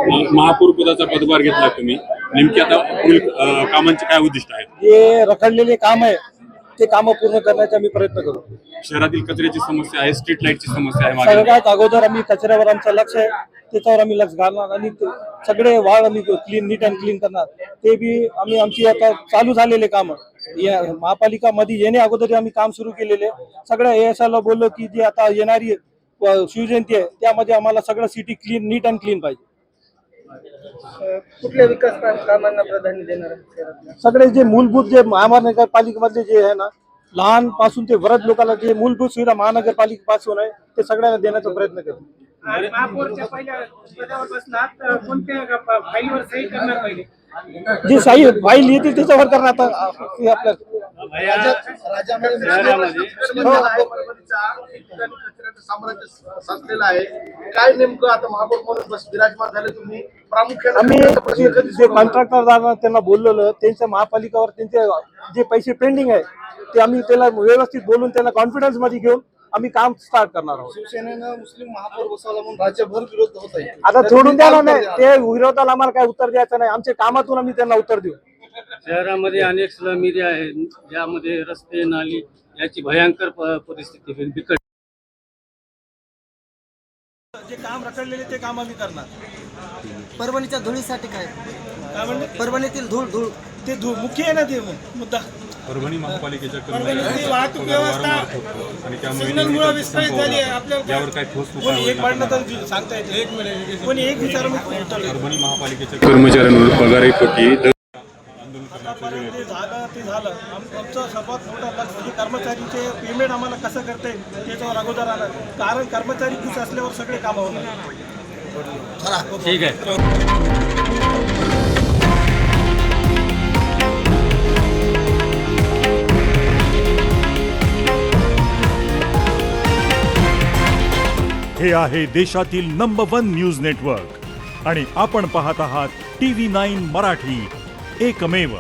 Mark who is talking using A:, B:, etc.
A: महापौर पदाचा पदभार घेतला तुम्ही, नेमकी आता पुढील कामांचे काय उद्दिष्ट आहेत?
B: जे रखडलेले काम आहे ते काम पूर्ण करण्याचा आम्ही प्रयत्न करू.
A: शहरातील कचऱ्याची समस्या आहे, स्ट्रीट लाईटची समस्या आहे, मागे
B: सगळ्यात अगोदर आम्ही कचऱ्यावर आमचं लक्ष आहे, त्याच्यावर आम्ही लक्ष घालणार आणि सगळे वाळ आम्ही क्लीन, नीट अँड क्लीन करणार. ते बी आम्ही आमची आता चालू झालेले काम या महापालिका मध्ये येणे अगोदर आम्ही काम सुरू केलेले. सगळ्या ASI ला बोललो की जी आता येणारी शिवजयंती आहे त्यामध्ये आम्हाला सगळं city clean, neat and clean पाहिजे.
C: कुठल्या विकास कामांना प्राधान्य देणार?
B: सगळे जे मूलभूत जे महानगरपालिकेमधले जे आहे ना, लहान पासून ते वृद्ध लोकांना जे मूलभूत सुविधा महानगरपालिकेपासून आहे ते सगळ्यांना देण्याचा प्रयत्न करू.
C: महापौरच्या पहिल्या पदावर बसलात, कोणत्या फाईलवर सही करणार पाहिजे?
B: जे सही फाईल येते त्याच्यावर करणार आपल्या
D: साम्राज्य साचलेलं आहे. काय नेमकं आता महापौर म्हणून बस विराजमान झाले तुम्ही, प्रामुख्याने
B: आम्ही जे कॉन्ट्रॅक्टर त्यांना बोललेलं त्यांच्या महापालिकावर त्यांचे जे पैसे पेंडिंग आहे ते आम्ही त्याला व्यवस्थित बोलून त्यांना कॉन्फिडन्स मध्ये घेऊन आम्ही काम स्टार्ट करणार आहोत.
D: शिवसेनेनं मुस्लिम महापौर बसवला म्हणून राज्यभर विरोध होत आहे.
B: आता सोडून द्यायला नाही, ते विरोधाला आम्हाला काय उत्तर द्यायचं नाही, आमच्या कामातून आम्ही त्यांना उत्तर देऊ.
E: शहरामध्ये अनेक स्लम एरिया आहेत ज्यामध्ये रस्ते नाली याची भयंकर परिस्थिती बिकट.
B: जे काम रखडलेले ते काम आम्ही करणार.
C: परभणीच्या धुळीसाठी काय
B: म्हणजे
C: परभणीतील धूळ
B: ते मुख्य आहे ना ते मुद्दा.
A: परभणी महापालिकेच्या
B: परभणीची वाहतूक व्यवस्था
A: आणि
B: सिग्नलमुळे विस्कळीत झाली आहे. आपल्याला
A: यावर काय ठोस
B: कोणी एक मांडणं तर सांगता येते, एक मिनिट कोणी एक विचार
A: परभणी महापालिकेच्या कर्मचाऱ्यांवर पगारीपोटी
B: ते झालं आमचं सर्वात मोठा लक्ष म्हणजे कर्मचारीचे पेमेंट आम्हाला कसं करता येईल त्याच्यावर अगोदर आलं, कारण कर्मचारी खुश असल्यावर सगळे काम होणार.
E: ठीक आहे.
F: हे आहे देशातील नंबर 1 न्यूज नेटवर्क आणि आपण पाहत आहात TV9 मराठी, एकमेव.